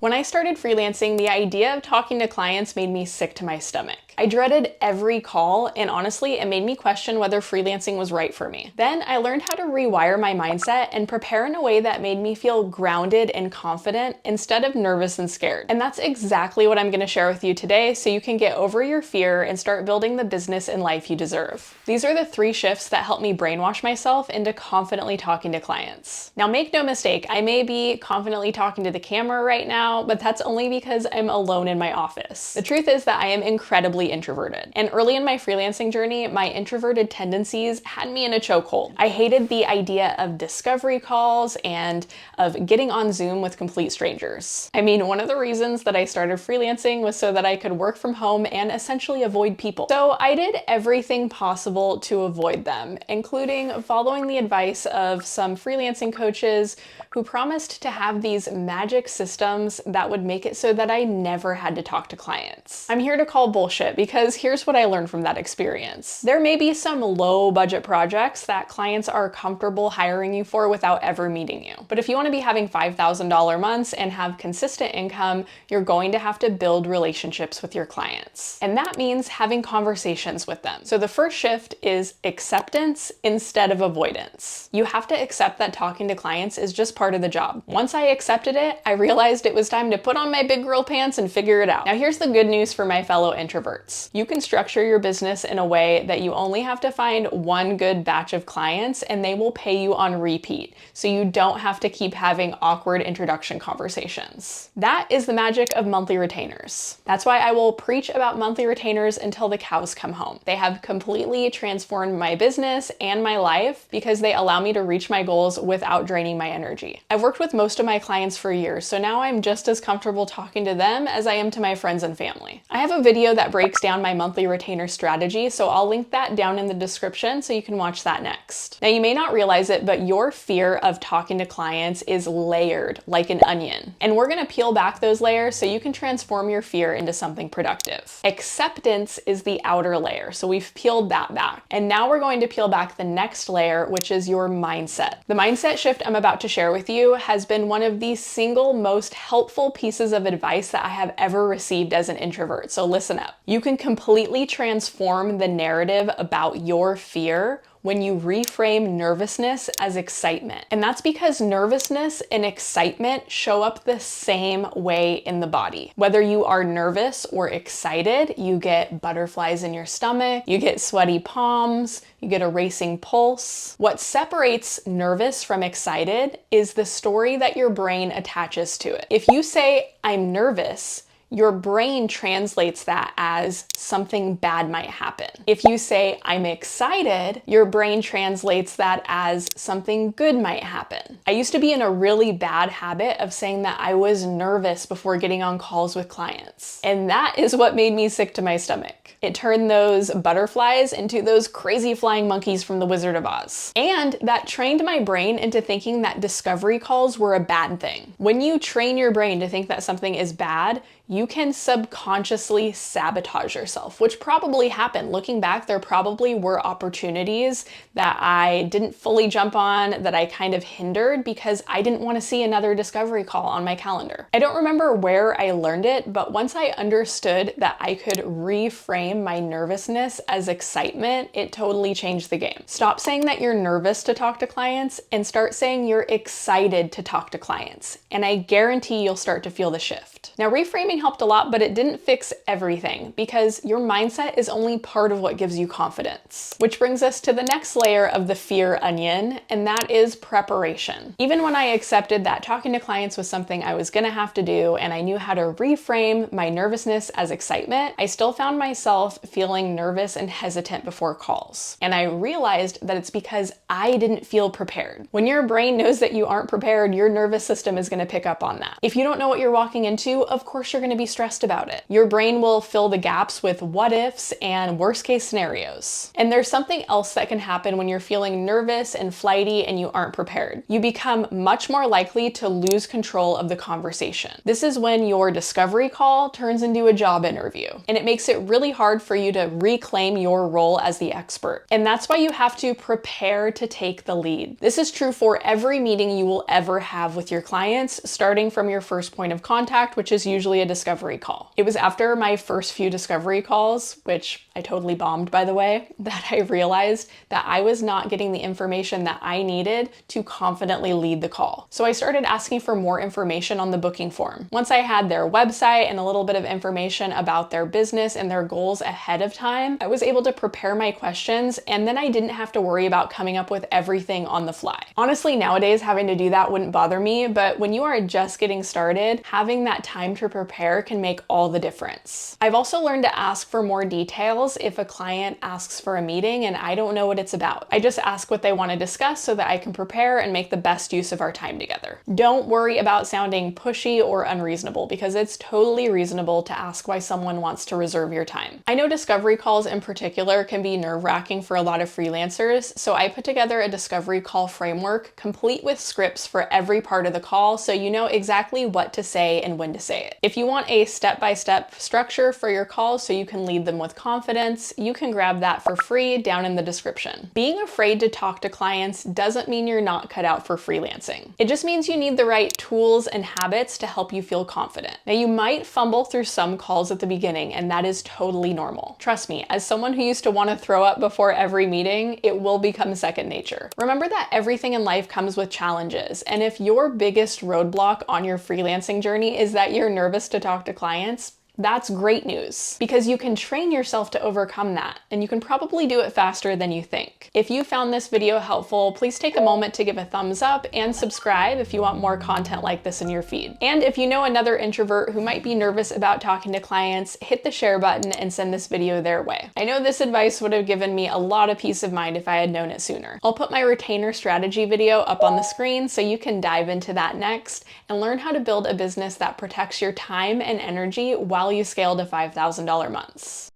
When I started freelancing, the idea of talking to clients made me sick to my stomach. I dreaded every call, and honestly, it made me question whether freelancing was right for me. Then I learned how to rewire my mindset and prepare in a way that made me feel grounded and confident instead of nervous and scared. And that's exactly what I'm going to share with you today so you can get over your fear and start building the business and life you deserve. These are the 3 shifts that help me brainwash myself into confidently talking to clients. Now, make no mistake, I may be confidently talking to the camera right now, but that's only because I'm alone in my office. The truth is that I am incredibly introverted. And early in my freelancing journey, my introverted tendencies had me in a chokehold. I hated the idea of discovery calls and of getting on Zoom with complete strangers. I mean, one of the reasons that I started freelancing was so that I could work from home and essentially avoid people. So I did everything possible to avoid them, including following the advice of some freelancing coaches who promised to have these magic systems that would make it so that I never had to talk to clients. I'm here to call bullshit because here's what I learned from that experience. There may be some low budget projects that clients are comfortable hiring you for without ever meeting you. But if you want to be having $5,000 months and have consistent income, you're going to have to build relationships with your clients. And that means having conversations with them. So the first shift is acceptance instead of avoidance. You have to accept that talking to clients is just part of the job. Once I accepted it, I realized it was time to put on my big girl pants and figure it out. Now here's the good news for my fellow introverts. You can structure your business in a way that you only have to find one good batch of clients and they will pay you on repeat. So you don't have to keep having awkward introduction conversations. That is the magic of monthly retainers. That's why I will preach about monthly retainers until the cows come home. They have completely transformed my business and my life because they allow me to reach my goals without draining my energy. I've worked with most of my clients for years, so now I'm just as comfortable talking to them as I am to my friends and family. I have a video that breaks down my monthly retainer strategy, so I'll link that down in the description so you can watch that next. Now, you may not realize it, but your fear of talking to clients is layered like an onion. And we're gonna peel back those layers so you can transform your fear into something productive. Acceptance is the outer layer, so we've peeled that back. And now we're going to peel back the next layer, which is your mindset. The mindset shift I'm about to share with you has been one of the single most helpful pieces of advice that I have ever received as an introvert, so listen up. You can completely transform the narrative about your fear when you reframe nervousness as excitement. And that's because nervousness and excitement show up the same way in the body. Whether you are nervous or excited, you get butterflies in your stomach, you get sweaty palms, you get a racing pulse. What separates nervous from excited is the story that your brain attaches to it. If you say, "I'm nervous," your brain translates that as something bad might happen. If you say, "I'm excited," your brain translates that as something good might happen. I used to be in a really bad habit of saying that I was nervous before getting on calls with clients. And that is what made me sick to my stomach. It turned those butterflies into those crazy flying monkeys from The Wizard of Oz. And that trained my brain into thinking that discovery calls were a bad thing. When you train your brain to think that something is bad, you can subconsciously sabotage yourself, which probably happened. Looking back, there probably were opportunities that I didn't fully jump on, that I kind of hindered because I didn't want to see another discovery call on my calendar. I don't remember where I learned it, but once I understood that I could reframe my nervousness as excitement, it totally changed the game. Stop saying that you're nervous to talk to clients and start saying you're excited to talk to clients. And I guarantee you'll start to feel the shift. Now, reframing helped a lot, but it didn't fix everything because your mindset is only part of what gives you confidence. Which brings us to the next layer of the fear onion, and that is preparation. Even when I accepted that talking to clients was something I was gonna have to do and I knew how to reframe my nervousness as excitement, I still found myself feeling nervous and hesitant before calls. And I realized that it's because I didn't feel prepared. When your brain knows that you aren't prepared, your nervous system is gonna pick up on that. If you don't know what you're walking into, to, of course you're going to be stressed about it. Your brain will fill the gaps with what ifs and worst case scenarios. And there's something else that can happen when you're feeling nervous and flighty and you aren't prepared. You become much more likely to lose control of the conversation. This is when your discovery call turns into a job interview, and it makes it really hard for you to reclaim your role as the expert. And that's why you have to prepare to take the lead. This is true for every meeting you will ever have with your clients, starting from your first point of contact, which is usually a discovery call. It was after my first few discovery calls, which I totally bombed by the way, that I realized that I was not getting the information that I needed to confidently lead the call. So I started asking for more information on the booking form. Once I had their website and a little bit of information about their business and their goals ahead of time, I was able to prepare my questions, and then I didn't have to worry about coming up with everything on the fly. Honestly, nowadays having to do that wouldn't bother me, but when you are just getting started, having that time to prepare can make all the difference. I've also learned to ask for more details if a client asks for a meeting and I don't know what it's about. I just ask what they want to discuss so that I can prepare and make the best use of our time together. Don't worry about sounding pushy or unreasonable, because it's totally reasonable to ask why someone wants to reserve your time. I know discovery calls in particular can be nerve-wracking for a lot of freelancers, so I put together a discovery call framework complete with scripts for every part of the call so you know exactly what to say and when to say it. If you want a step-by-step structure for your calls so you can lead them with confidence, you can grab that for free down in the description. Being afraid to talk to clients doesn't mean you're not cut out for freelancing. It just means you need the right tools and habits to help you feel confident. Now, you might fumble through some calls at the beginning, and that is totally normal. Trust me, as someone who used to want to throw up before every meeting, it will become second nature. Remember that everything in life comes with challenges, and if your biggest roadblock on your freelancing journey is that you're nervous to talk to clients, that's great news, because you can train yourself to overcome that, and you can probably do it faster than you think. If you found this video helpful, please take a moment to give a thumbs up and subscribe if you want more content like this in your feed. And if you know another introvert who might be nervous about talking to clients, hit the share button and send this video their way. I know this advice would have given me a lot of peace of mind if I had known it sooner. I'll put my retainer strategy video up on the screen so you can dive into that next and learn how to build a business that protects your time and energy while you scale to $5,000 months.